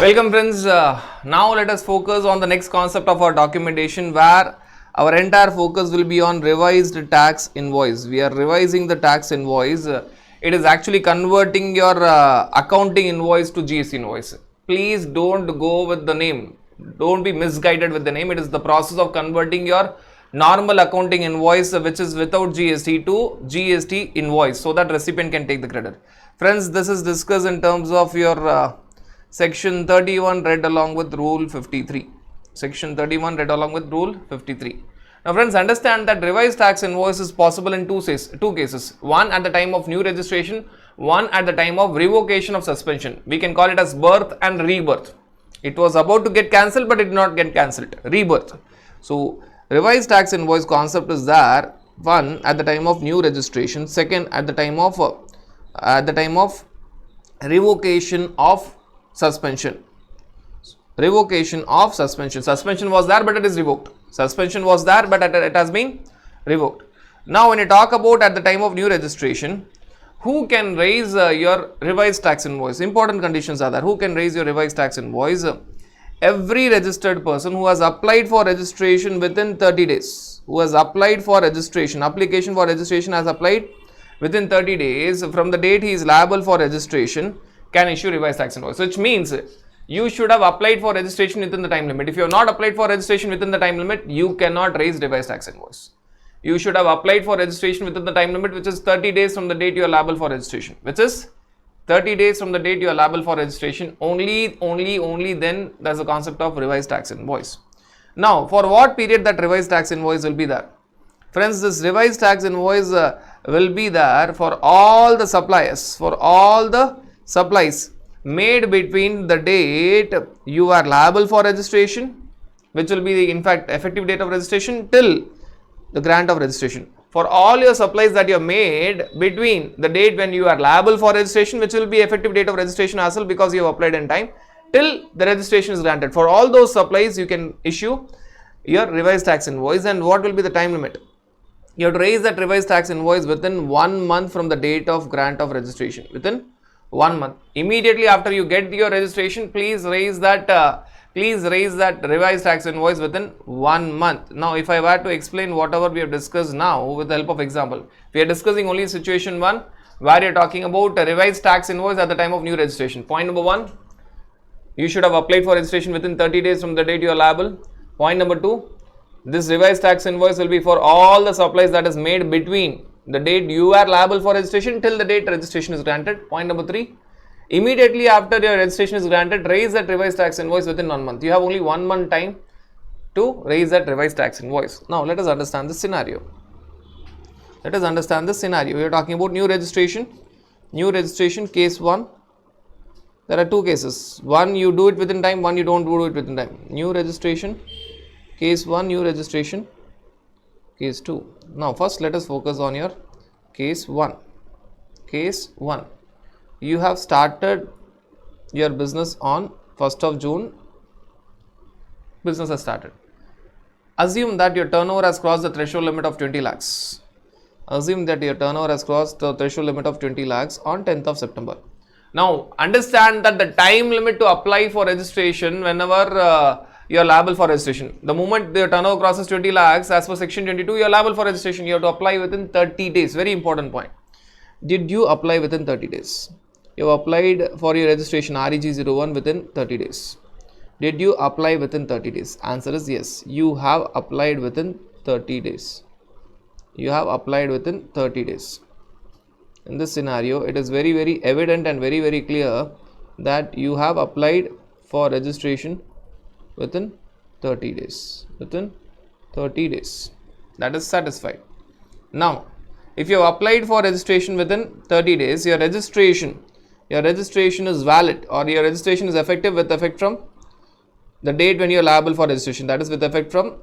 Welcome friends, now let us focus on the next concept of our documentation where our entire focus will be on revised tax invoice. We are revising the tax invoice. It is actually converting your accounting invoice to GST invoice. Please don't go with the name. Don't be misguided with the name. It is the process of converting your normal accounting invoice which is without GST to GST invoice so that recipient can take the credit. Friends, this is discussed in terms of your Section 31 read along with Rule 53. Section 31 read along with Rule 53. Now friends, understand that revised tax invoice is possible in two cases. One at the time of new registration, one at the time of revocation of suspension. We can call it as birth and rebirth. It was about to get cancelled but it did not get cancelled. Rebirth. So revised tax invoice concept is there. One at the time of new registration. Second at the time of revocation of suspension. Revocation of suspension. Suspension was there but it is revoked. Suspension was there but it has been revoked. Now when you talk about at the time of new registration, who can raise your revised tax invoice? Important conditions are there. Who can raise your revised tax invoice? Every registered person who has applied for registration within 30 days. Who has applied for registration. Application for registration has applied within 30 days from the date he is liable for registration can issue revised tax invoice, which means you should have applied for registration within the time limit. If you have not applied for registration within the time limit, you cannot raise revised tax invoice. You should have applied for registration within the time limit, which is 30 days from the date you are liable for registration, which is 30 days from the date you are liable for registration. Only then there's a concept of revised tax invoice. Now, for what period that revised tax invoice will be there? Friends, this revised tax invoice will be there for all the suppliers, supplies made between the date you are liable for registration, which will be the in fact effective date of registration, till the grant of registration. For all your supplies that you have made between the date when you are liable for registration, which will be effective date of registration as well because you have applied in time, till the registration is granted. For all those supplies you can issue your revised tax invoice. And what will be the time limit? You have to raise that revised tax invoice within 1 month from the date of grant of registration. Within 1 month. Immediately after you get your registration, please raise that revised tax invoice within 1 month. Now, if I were to explain whatever we have discussed now with the help of example, we are discussing only situation 1 where you are talking about a revised tax invoice at the time of new registration. Point number 1, you should have applied for registration within 30 days from the date you are liable. Point number 2, this revised tax invoice will be for all the supplies that is made between the date you are liable for registration till the date registration is granted. Point number 3, immediately after your registration is granted, raise that revised tax invoice within 1 month. You have only 1 month time to raise that revised tax invoice. Now let us understand this scenario. We are talking about new registration. New registration, case 1. There are 2 cases. One you do it within time, one you don't do it within time. New registration, case 1, new registration, case 2. Now first let us focus on your case 1. Case 1. You have started your business on 1st of June. Business has started. Assume that your turnover has crossed the threshold limit of 20 lakhs. Assume that your turnover has crossed the threshold limit of 20 lakhs on 10th of September. Now understand that the time limit to apply for registration whenever you are liable for registration. The moment the turnover crosses 20 lakhs, as per section 22, you are liable for registration. You have to apply within 30 days. Very important point. Did you apply within 30 days? You have applied for your registration REG01 within 30 days. Did you apply within 30 days? Answer is yes. You have applied within 30 days. You have applied within 30 days. In this scenario, it is very evident and very clear that you have applied for registration within 30 days. Within 30 days. That is satisfied. Now, if you have applied for registration within 30 days, your registration is valid, or your registration is effective with effect from the date when you are liable for registration. That is with effect from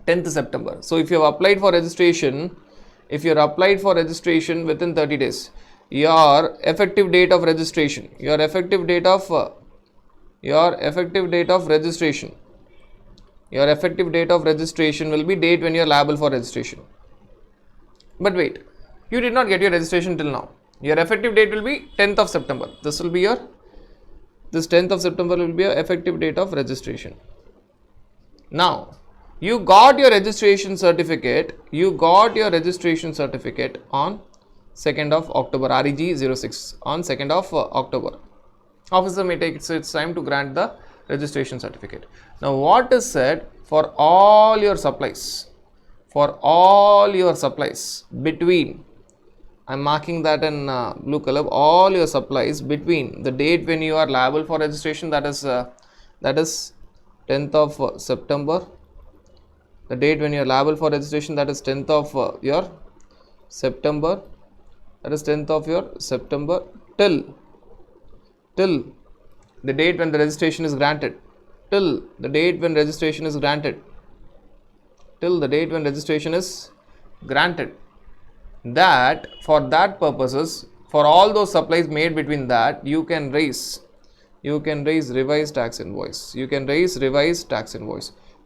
10th September. So, if you have applied for registration, within 30 days, your effective date of registration, your effective date of registration will be date when you are liable for registration. But wait, you did not get your registration till now. Your effective date will be 10th of September. This will be your This 10th of September will be a effective date of registration. Now, you got your registration certificate. On 2nd of October, REG 06 on 2nd of October. Officer may take its time to grant the registration certificate. Now, what is said for all your supplies? Between, I am marking that in blue color, all your supplies between the date when you are liable for registration, that is 10th of September, the date when you are liable for registration, that is 10th of your September, till the date when the registration is granted, that for that purposes, for all those supplies made between that, you can raise revised tax invoice.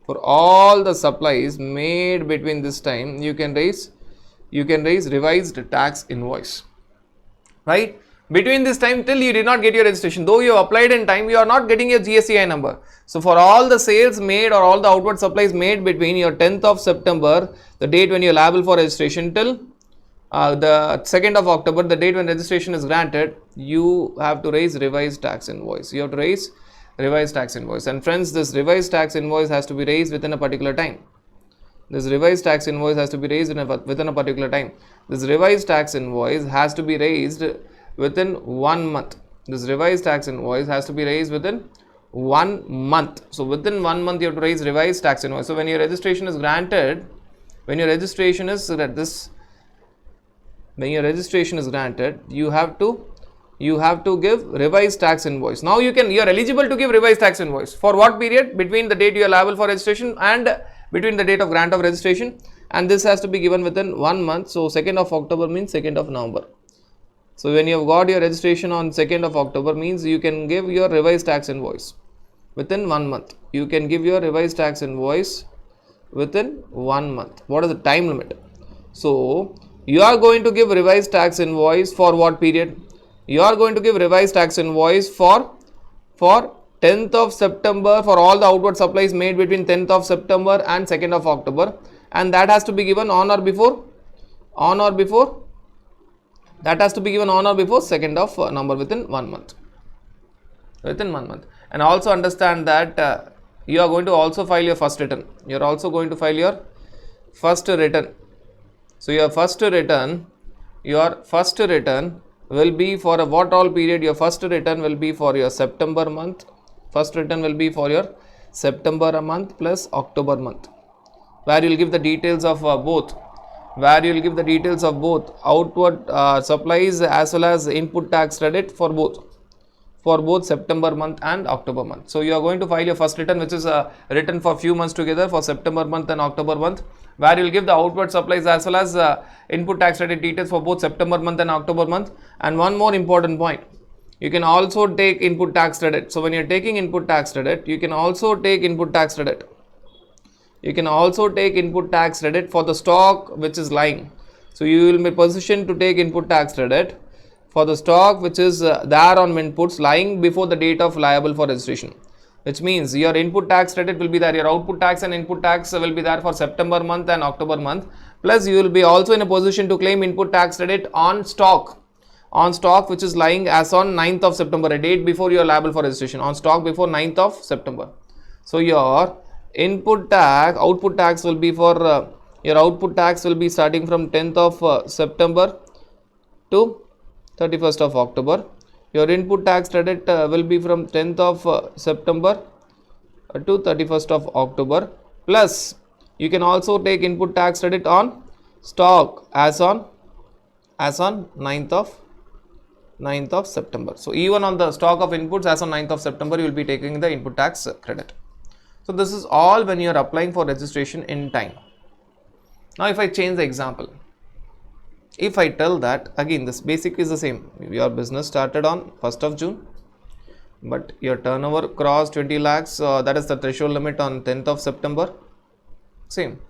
For all the supplies made between this time, you can raise revised tax invoice, right? Between this time till you did not get your registration, though you have applied in time, you are not getting your GSTI number. So for all the sales made or all the outward supplies made between your 10th of September, the date when you are liable for registration, till the 2nd of October, the date when registration is granted, you have to raise revised tax invoice. And friends, this revised tax invoice has to be raised within a particular time. This revised tax invoice has to be raised within a particular time. This revised tax invoice has to be raised within 1 month. So within 1 month you have to raise revised tax invoice. So when your registration is granted, you have to give revised tax invoice. Now you are eligible to give revised tax invoice. For what period? Between the date you are liable for registration and between the date of grant of registration, and this has to be given within 1 month. So 2nd of October means 2nd of November. So when you have got your registration on 2nd of October means you can give your revised tax invoice within 1 month. What is the time limit? So you are going to give revised tax invoice for what period? You are going to give revised tax invoice for 10th of September for all the outward supplies made between 10th of September and 2nd of October, and that has to be given on or before 2nd of November, within 1 month. And also understand that you are going to also file your first return. So your first return will be for what all period? Your first return will be for your September month. Plus October month, where you will give the details of both. Outward supplies as well as input tax credit for both September month and October month. So you are going to file your first return, which is written for few months together for September month and October month, where you will give the outward supplies as well as input tax credit details for both September month and October month. And one more important point, you can also take input tax credit. So when you are taking input tax credit, you can also take input tax credit for the stock which is lying. So you will be positioned to take input tax credit for the stock which is there on inputs lying before the date of liable for registration, which means your input tax credit will be there, your output tax and input tax will be there for September month and October month, plus you will be also in a position to claim input tax credit on stock which is lying as on 9th of September, a date before you are liable for registration, on stock before 9th of September. So your output tax will be for starting from 10th of September to 31st of October. Your input tax credit will be from 10th of September to 31st of October, plus you can also take input tax credit on stock as on 9th of September. So even on the stock of inputs as on 9th of September, you will be taking the input tax credit. So this is all when you are applying for registration in time. Now if I change the example, if I tell that, again this basic is the same, your business started on 1st of June, but your turnover crossed 20 lakhs, that is the threshold limit on 10th of September, same.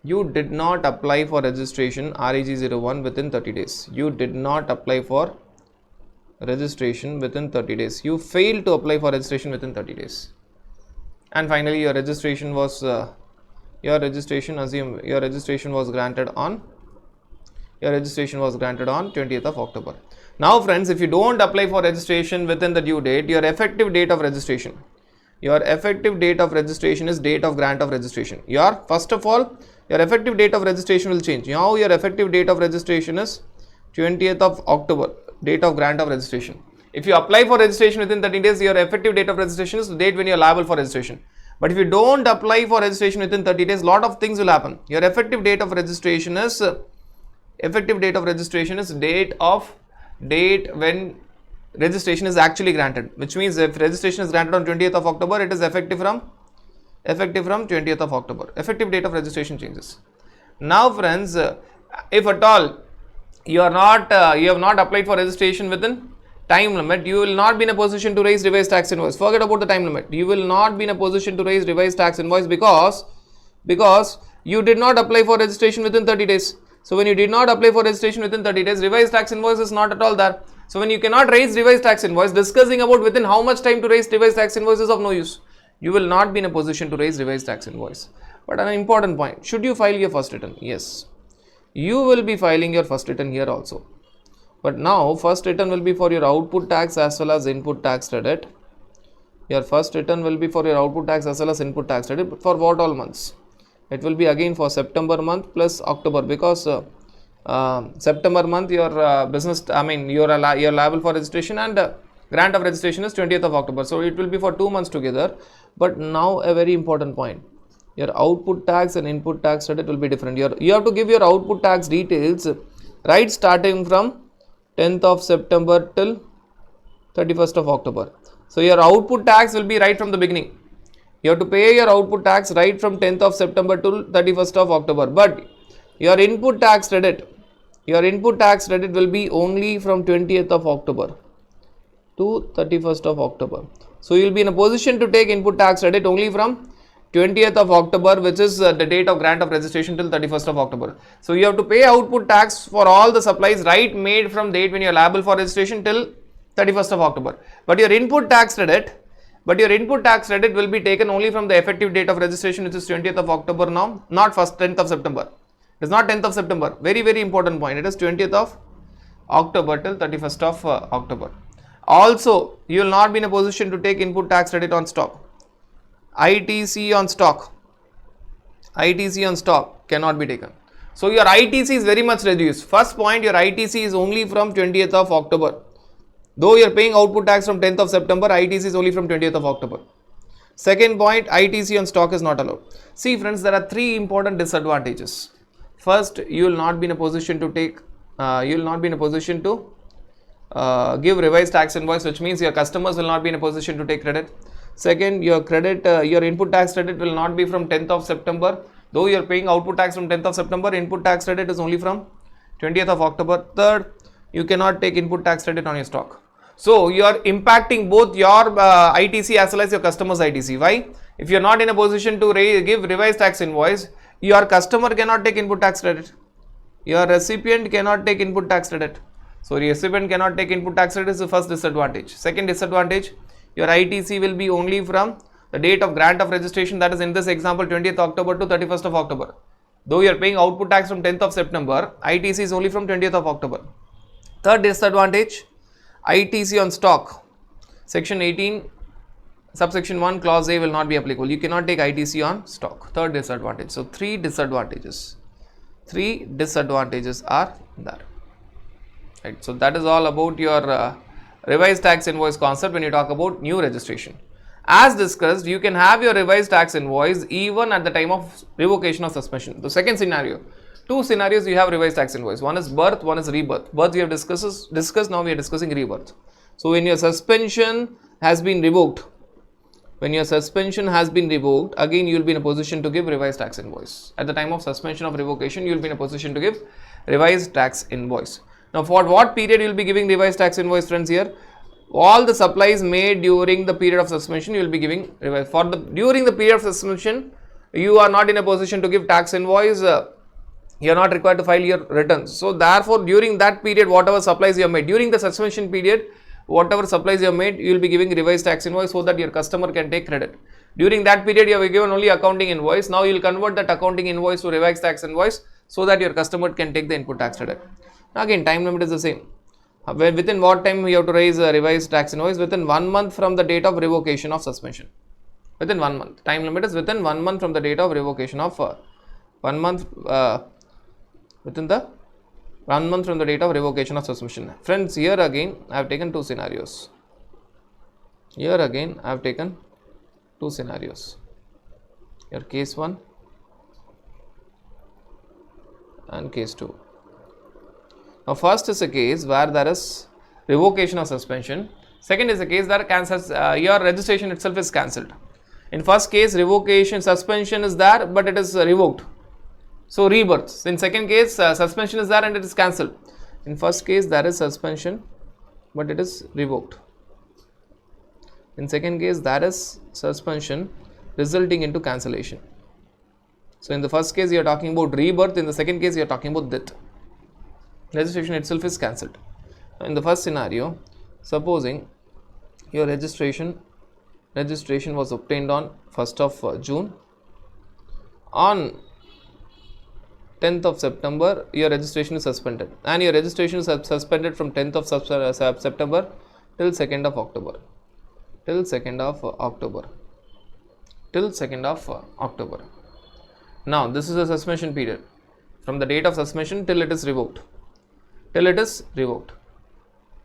You did not apply for registration REG 01 within 30 days. You did not apply for registration within 30 days. You failed to apply for registration within 30 days. And finally, your registration was granted on 20th of October. Now friends, if you don't apply for registration within the due date, your effective date of registration is date of grant of registration. First of all, your effective date of registration will change. Now your effective date of registration is 20th of October, date of grant of registration. If you apply for registration within 30 days, your effective date of registration is the date when you are liable for registration. But if you don't apply for registration within 30 days, lot of things will happen. Your effective date of registration is date when registration is actually granted, which means if registration is granted on 20th of October, it is effective from 20th of October. Effective date of registration changes. Now friends, if at all you have not applied for registration within time limit, you will not be in a position to raise revised tax invoice. Forget about the time limit. You will not be in a position to raise revised tax invoice because you did not apply for registration within 30 days. So when you did not apply for registration within 30 days, revised tax invoice is not at all there. So when you cannot raise revised tax invoice, discussing about within how much time to raise revised tax invoice is of no use. You will not be in a position to raise revised tax invoice. But an important point, should you file your first return? Yes. You will be filing your first return here also. But now first return will be for your output tax as well as input tax credit. Your first return will be for your output tax as well as input tax credit. For what all months? It will be again for September month plus October, because September month your you're liable for registration, and grant of registration is 20th of October. So it will be for 2 months together. But now a very important point, your output tax and input tax credit will be different. You have to give your output tax details right starting from 10th of September till 31st of October. So your output tax will be right from the beginning. You have to pay your output tax right from 10th of September to 31st of October. But your input tax credit will be only from 20th of October to 31st of October. So you will be in a position to take input tax credit only from 20th of October, which is the date of grant of registration, till 31st of October. So you have to pay output tax for all the supplies right made from date when you are liable for registration till 31st of October. But your input tax credit will be taken only from the effective date of registration, which is 20th of October now, not first 10th of September. It is not 10th of September. Very, very important point. It is 20th of October till 31st of October. Also, you will not be in a position to take input tax credit on stock. ITC on stock cannot be taken. So your ITC is very much reduced. First point, your ITC is only from 20th of October. Though you are paying output tax from 10th of September, ITC is only from 20th of October. Second point, ITC on stock is not allowed. See friends, there are 3 important disadvantages. First, you will not be in a position to give revised tax invoice, which means your customers will not be in a position to take credit. Second, your input tax credit will not be from 10th of September. Though you are paying output tax from 10th of September, input tax credit is only from 20th of October. Third, you cannot take input tax credit on your stock. So you are impacting both your ITC as well as your customer's ITC. Why? If you are not in a position to give revised tax invoice, your customer cannot take input tax credit. Your recipient cannot take input tax credit. So recipient cannot take input tax credit is the first disadvantage. Second disadvantage, your ITC will be only from the date of grant of registration, that is in this example 20th October to 31st of October. Though you are paying output tax from 10th of September, ITC is only from 20th of October. Third disadvantage, ITC on stock. Section 18, subsection 1, clause A will not be applicable. You cannot take ITC on stock. Third disadvantage. So 3 disadvantages. 3 disadvantages are there. Right. So that is all about your revised tax invoice concept when you talk about new registration. As discussed, you can have your revised tax invoice even at the time of revocation or suspension. The second scenario, 2 scenarios you have revised tax invoice. One is birth, one is rebirth. Birth we have discussed, now we are discussing rebirth. So when your suspension has been revoked, again you will be in a position to give revised tax invoice. At the time of suspension of revocation, you will be in a position to give revised tax invoice. Now for what period you will be giving revised tax invoice, friends? Here, all the supplies made during the period of suspension, you will be giving revised. During the period of suspension, you are not in a position to give tax invoice. You are not required to file your returns. So therefore, during that period, whatever supplies you have made during the suspension period, whatever supplies you have made, you will be giving revised tax invoice so that your customer can take credit. During that period, you have given only accounting invoice. Now you will convert that accounting invoice to revised tax invoice so that your customer can take the input tax credit. Again, time limit is the same. Within what time you have to raise a revised tax invoice? Within 1 month from the date of revocation of suspension. Within 1 month. Time limit is within 1 month from the date of revocation of 1 month within the 1 month from the date of revocation of suspension. Friends, here again I have taken two scenarios. Here again I have taken two scenarios. Here case 1 and case 2. Now first is a case where there is revocation of suspension. Second is a case where your registration itself is cancelled. In first case, revocation suspension is there but it is revoked. So rebirth. In second case, suspension is there and it is cancelled. In first case, there is suspension but it is revoked. In second case, there is suspension resulting into cancellation. So in the first case, you are talking about rebirth. In the second case, you are talking about death. Registration itself is cancelled. In the first scenario, supposing your registration was obtained on 1st of June. On 10th of September, your registration is suspended, and your registration is suspended from 10th of September till 2nd of October. Till 2nd of October. Now, this is a suspension period from the date of suspension till it is revoked.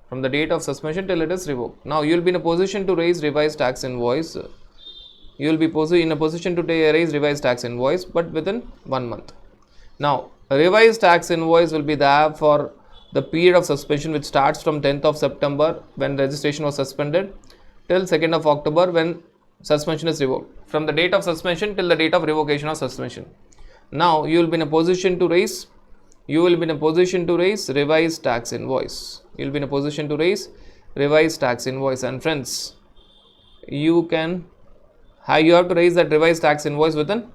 From the date of suspension till it is revoked. Now, you will be in a position to raise revised tax invoice. You will be in a position to raise revised tax invoice, but within 1 month. Now, a revised tax invoice will be there for the period of suspension which starts from 10th of September when registration was suspended till 2nd of October when suspension is revoked. From the date of suspension till the date of revocation of suspension. Now, you will be in a position to raise revised tax invoice. You will be in a position to raise revised tax invoice, and friends, you have to raise that revised tax invoice within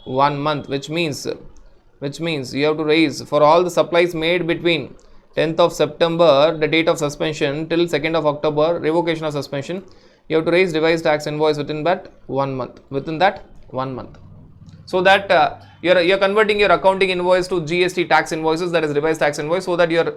1 month, which means you have to raise for all the supplies made between 10th of September, the date of suspension, till 2nd of October, revocation of suspension. You have to raise revised tax invoice within that 1 month. So that you're converting your accounting invoice to GST tax invoices, that is revised tax invoice, so that your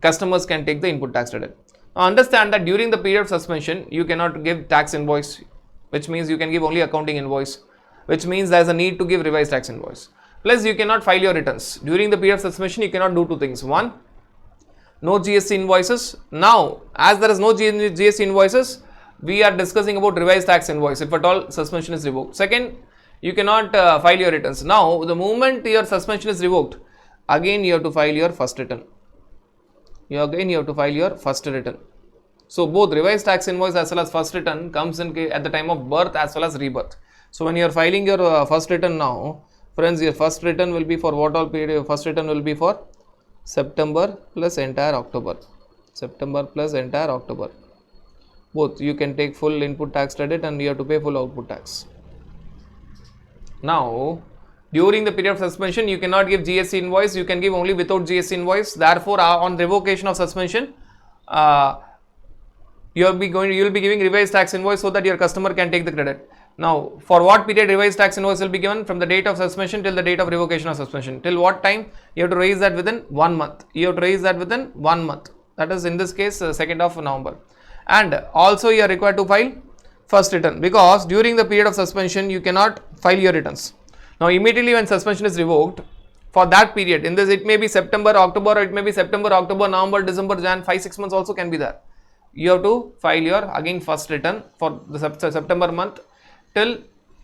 customers can take the input tax credit. Now understand that during the period of suspension, you cannot give tax invoice, which means you can give only accounting invoice, which means there is a need to give revised tax invoice. Plus, you cannot file your returns. During the period of suspension, you cannot do two things. One, no GST invoices. Now, as there is no GST invoices, we are discussing about revised tax invoice if at all suspension is revoked. Second, you cannot file your returns. Now, the moment your suspension is revoked, again you have to file your first return. So, both revised tax invoice as well as first return comes in at the time of birth as well as rebirth. So, when you are filing your first return now, friends, your first return will be for what all period? Your first return will be for September plus entire October. Both you can take full input tax credit and you have to pay full output tax. Now, during the period of suspension, you cannot give GST invoice. You can give only without GST invoice. Therefore, on revocation of suspension, you will be giving revised tax invoice so that your customer can take the credit. Now, for what period revised tax invoice will be given? From the date of suspension till the date of revocation of suspension. Till what time? You have to raise that within 1 month. That is in this case 2nd of November. And also you are required to file first return, because during the period of suspension you cannot file your returns. Now, immediately when suspension is revoked, for that period, in this it may be September, October, or it may be September, October, November, December, Jan, 5-6 months also can be there. You have to file your again first return for the September month till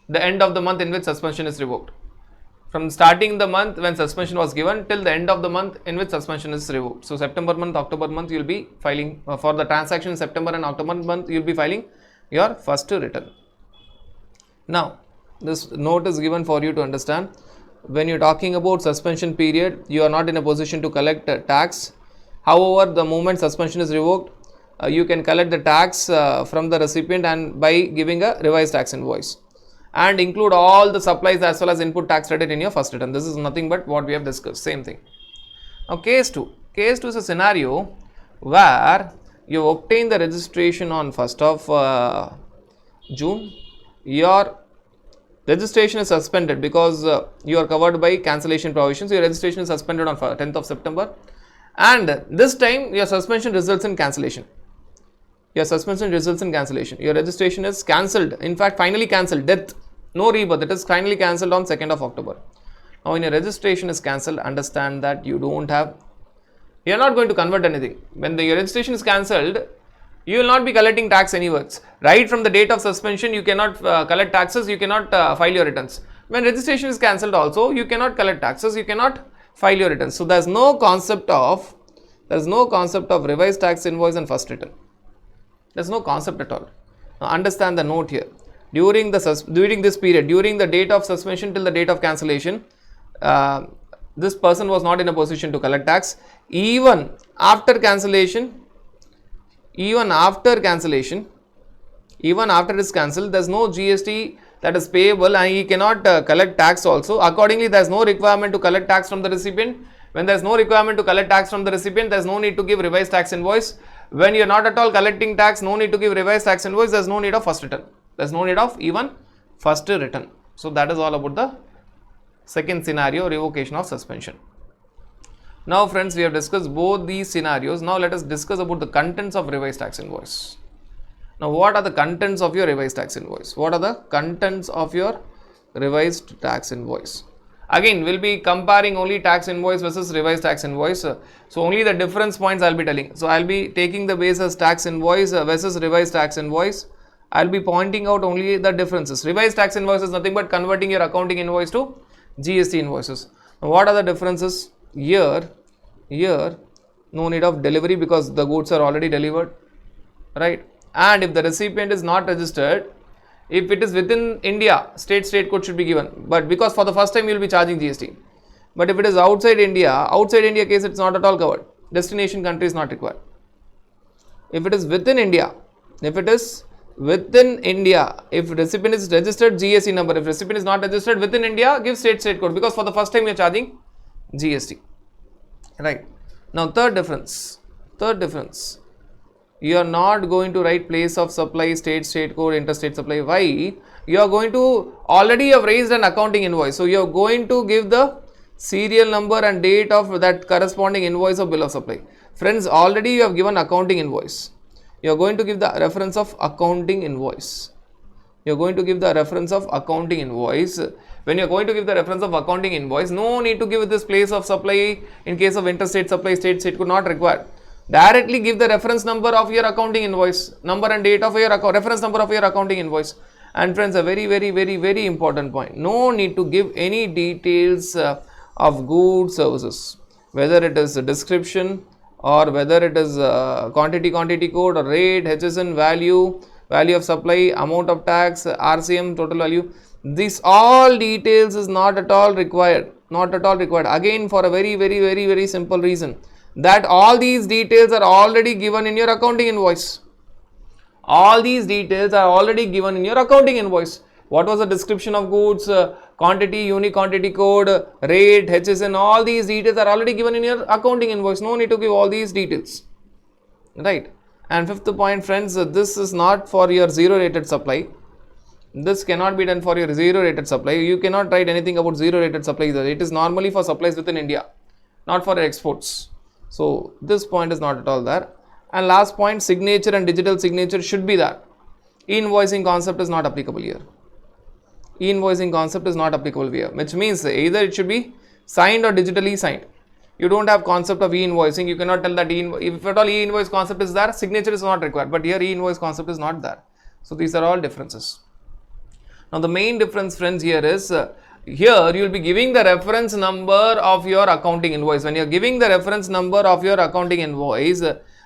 the end of the month in which suspension is revoked. From starting the month when suspension was given till the end of the month in which suspension is revoked. So, September month, October month, you will be filing for the transaction in September and October month, you will be filing your first return. Now, this note is given for you to understand. When you are talking about suspension period, you are not in a position to collect tax. However, the moment suspension is revoked, you can collect the tax from the recipient and by giving a revised tax invoice, and include all the supplies as well as input tax credit in your first return. This is nothing but what we have discussed, same thing. Now, case 2 is a scenario where you obtain the registration on 1st of June, your registration is suspended because you are covered by cancellation provisions. Your registration is suspended on 10th of September, and this time your suspension results in cancellation. Your suspension results in cancellation. Your registration is cancelled. In fact, finally cancelled. Death, no rebirth. It is finally cancelled on 2nd of October. Now, when your registration is cancelled, understand that you don't have. You are not going to convert anything. When your registration is cancelled, you will not be collecting tax anywhere. Right from the date of suspension, you cannot collect taxes. You cannot file your returns. When registration is cancelled, also you cannot collect taxes. You cannot file your returns. So there is no concept of revised tax invoice and first return. There is no concept at all. Now understand the note here. During this period, during the date of suspension till the date of cancellation, this person was not in a position to collect tax. Even after cancellation, even after it is cancelled, there is no GST that is payable, and he cannot collect tax also. Accordingly, there is no requirement to collect tax from the recipient. When there is no requirement to collect tax from the recipient, there is no need to give revised tax invoice. When you are not at all collecting tax, no need to give revised tax invoice. There is no need of first return. There is no need of even first return. So that is all about the second scenario, revocation of suspension. Now friends, we have discussed both these scenarios. Now let us discuss about the contents of revised tax invoice. Now what are the contents of your revised tax invoice? What are the contents of your revised tax invoice? Again, we will be comparing only tax invoice versus revised tax invoice. So only the difference points I will be telling. So I will be taking the base as tax invoice versus revised tax invoice. I will be pointing out only the differences. Revised tax invoice is nothing but converting your accounting invoice to GST invoices. Now what are the differences? Here no need of delivery because the goods are already delivered, right? And if the recipient is not registered, if it is within India, state code should be given, but because for the first time you will be charging GST. But if it is outside India case, it is not at all covered. Destination country is not required. If it is within India, if recipient is registered, GST number. If recipient is not registered within India, give state code because for the first time you are charging GST. Right. Now third difference, you are not going to write place of supply, state code, interstate supply. Why? You are going to already have raised an accounting invoice. So you are going to give the serial number and date of that corresponding invoice of bill of supply. Friends, already you have given accounting invoice. You are going to give the reference of accounting invoice. You are going to give the reference of accounting invoice. When you are going to give the reference of accounting invoice, no need to give this place of supply in case of interstate supply, state code not required. Directly give the reference number of your accounting invoice, number and date of your reference number of your accounting invoice. And friends, a very important point. No need to give any details of goods, services, whether it is a description or whether it is quantity code or rate, HSN, value of supply, amount of tax, RCM, total value. This all details is not at all required. Again, for a very simple reason, that all these details are already given in your accounting invoice. What was the description of goods, quantity, unique quantity code, rate, HSN, all these details are already given in your accounting invoice. No need to give all these details. Right. And fifth point, friends, this is not for your zero rated supply. This cannot be done for your zero rated supply. You cannot write anything about zero rated supply either. It is normally for supplies within India, not for exports. So this point is not at all there. And last point, signature and digital signature should be there. E-invoicing concept is not applicable here. Which means either it should be signed or digitally signed. You don't have concept of e-invoicing. You cannot tell that if at all e-invoice concept is there, signature is not required. But here e-invoice concept is not there. So these are all differences. Now the main difference, friends, here is here you will be giving the reference number of your accounting invoice. When you are giving the reference number of your accounting invoice,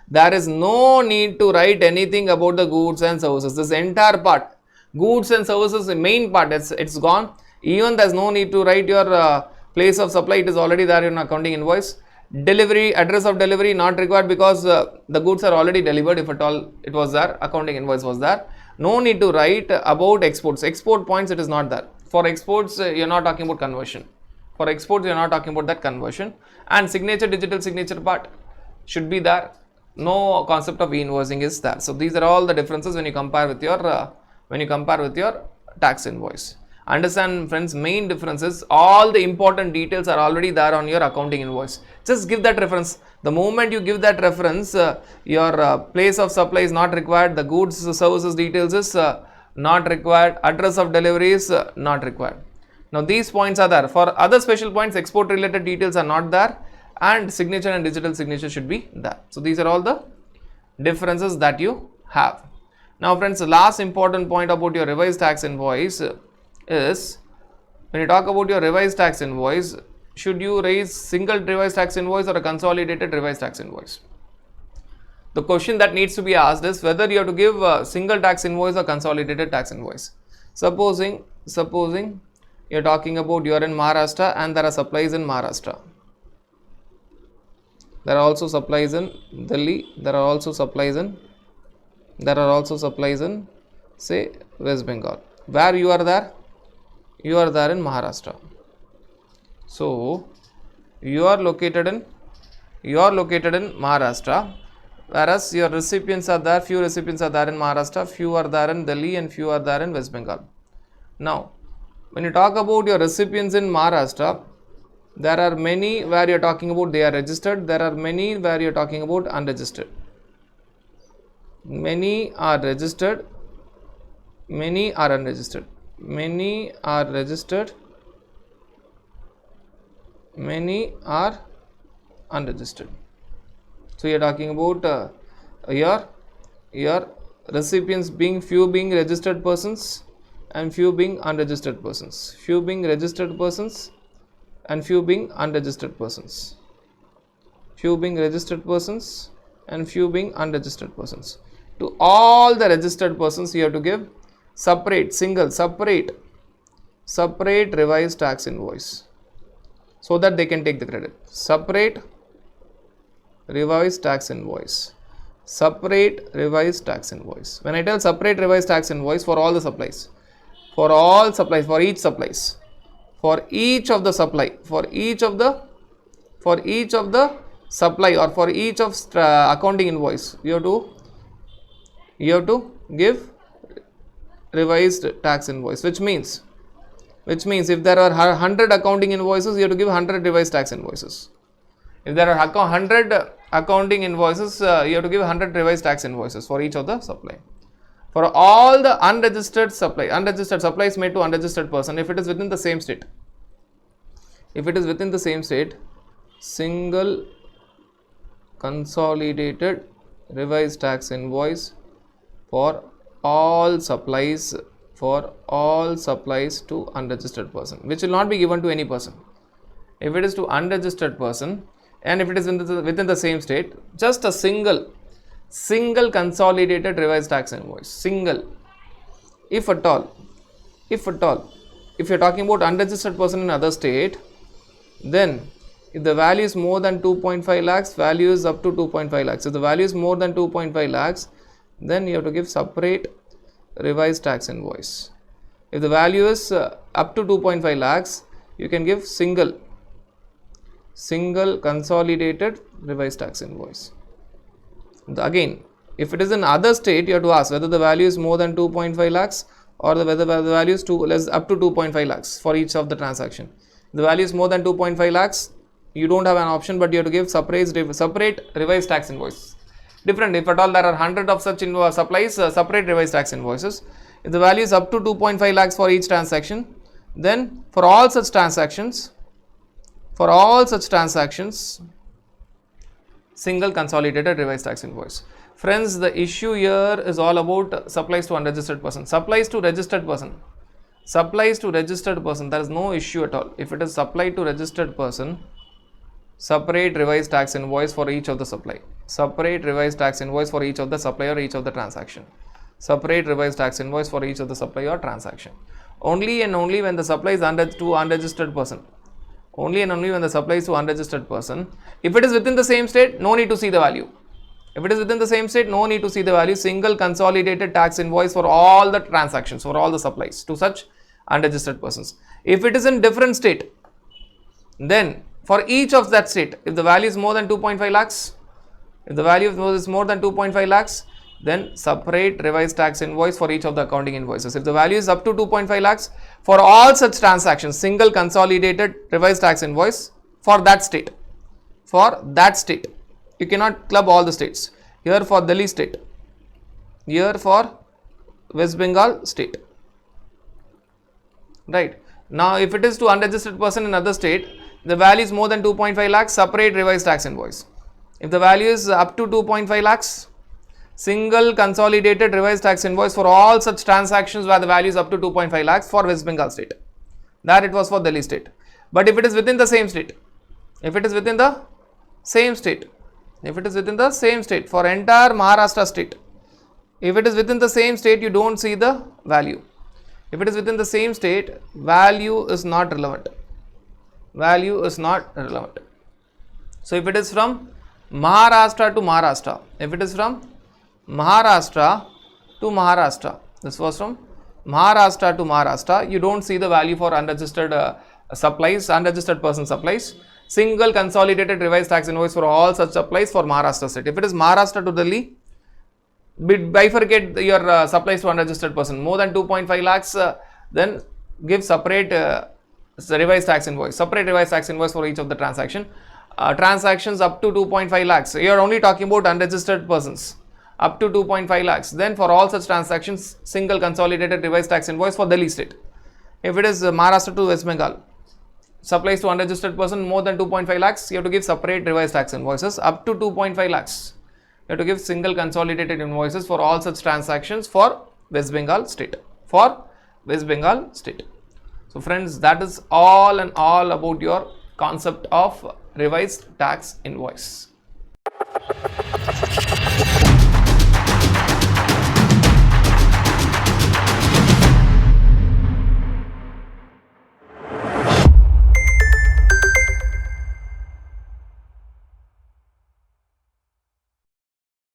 there is no need to write anything about the goods and services. This entire part, goods and services, the main part, it's gone. Even there is no need to write your place of supply. It is already there in accounting invoice. Delivery, address of delivery not required because the goods are already delivered. If at all it was there, accounting invoice was there. No need to write about exports. Export points, it is not there. For exports, you are not talking about conversion. For exports, you are not talking about that conversion. And signature, digital signature part should be there. No concept of e-invoicing is there. So these are all the differences when you compare with your tax invoice. Understand friends, main difference is all the important details are already there on your accounting invoice. Just give that reference. The moment you give that reference, your place of supply is not required, the goods services details is not required, address of delivery is not required. Now these points are there. For other special points, export related details are not there, and signature and digital signature should be there. So these are all the differences that you have. Now friends, the last important point about your revised tax invoice is, when you talk about your revised tax invoice, should you raise single revised tax invoice or a consolidated revised tax invoice? The question that needs to be asked is whether you have to give a single tax invoice or consolidated tax invoice. Supposing you are talking about you are in Maharashtra and there are supplies in Maharashtra. There are also supplies in Delhi, there are also supplies in say West Bengal. Where you are there? You are there in Maharashtra. So you are located in Maharashtra, whereas your recipients are there, few recipients are there in Maharashtra, few are there in Delhi and few are there in West Bengal. Now when you talk about your recipients in Maharashtra, there are many where you are talking about they are registered, there are many where you are talking about unregistered. Many are registered, many are unregistered. Many are registered, many are unregistered. So you are talking about your recipients being few being registered persons and few being unregistered persons, few being registered persons and few being unregistered persons, few being registered persons and few being unregistered persons. To all the registered persons you have to give separate revised tax invoice so that they can take the credit. Separate revised tax invoice. Separate revised tax invoice. When I tell separate revised tax invoice, for all the supplies, for all supplies, for each supplies, for each of the supply, for each of the supply or for each of accounting invoice, you have to give revised tax invoice, which means if there are 100 accounting invoices, you have to give 100 revised tax invoices. If there are 100 accounting invoices, you have to give 100 revised tax invoices for each of the supply. For all the unregistered supplies made to unregistered person, if it is within the same state, single consolidated revised tax invoice for all supplies to unregistered person, which will not be given to any person. If it is to unregistered person and if it is within the same state, just a single consolidated revised tax invoice, single. If at all, if you are talking about unregistered person in other state, then if the value is more than 2.5 lakhs, value is up to 2.5 lakhs. If the value is more than 2.5 lakhs, then you have to give separate revised tax invoice. If the value is up to 2.5 lakhs, you can give single consolidated revised tax invoice. Again, if it is in other state, you have to ask whether the value is more than 2.5 lakhs or whether the value is up to 2.5 lakhs for each of the transaction. If the value is more than 2.5 lakhs, you don't have an option, but you have to give separate revised tax invoice. Different, if at all there are 100 of such supplies, separate revised tax invoices. If the value is up to 2.5 lakhs for each transaction, then for all such transactions, single consolidated revised tax invoice. Friends, the issue here is all about supplies to unregistered person. Supplies to registered person, there is no issue at all. If it is supplied to registered person, separate revised tax invoice for each of the supply. Separate revised tax invoice for each of the supply or each of the transaction. Separate revised tax invoice for each of the supply or transaction. Only and only when the supply is to unregistered person. Only and only when the supply is to unregistered person. If it is within the same state, no need to see the value. If it is within the same state, no need to see the value. Single consolidated tax invoice for all the transactions, for all the supplies to such unregistered persons. If it is in different state, then for each of that state, if the value is more than 2.5 lakhs, If the value is more than 2.5 lakhs, then separate revised tax invoice for each of the accounting invoices. If the value is up to 2.5 lakhs, for all such transactions, single consolidated revised tax invoice for that state. For that state. You cannot club all the states. Here for Delhi state. Here for West Bengal state. Right. Now, if it is to unregistered person in other state, the value is more than 2.5 lakhs, separate revised tax invoice. If the value is up to 2.5 lakhs, single consolidated revised tax invoice for all such transactions where the value is up to 2.5 lakhs for West Bengal state. That it was for Delhi state. But if it is within the same state, if it is within the same state, if it is within the same state for entire Maharashtra state, if it is within the same state, you don't see the value. If it is within the same state, value is not relevant. Value is not relevant. So, if it is from Maharashtra to Maharashtra, if it is from Maharashtra to Maharashtra, this was from Maharashtra to Maharashtra, you don't see the value for unregistered supplies, unregistered person supplies. Single consolidated revised tax invoice for all such supplies for Maharashtra state. If it is Maharashtra to Delhi, bifurcate your supplies to unregistered person. More than 2.5 lakhs, then give separate revised tax invoice. Separate revised tax invoice for each of the transaction. Transactions up to 2.5 lakhs. You are only talking about unregistered persons. Up to 2.5 lakhs. Then for all such transactions, single consolidated revised tax invoice for Delhi state. If it is Maharashtra to West Bengal, supplies to unregistered person more than 2.5 lakhs, you have to give separate revised tax invoices. Up to 2.5 lakhs, you have to give single consolidated invoices for all such transactions for West Bengal state. For West Bengal state. So friends, that is all and all about your concept of revised tax invoice.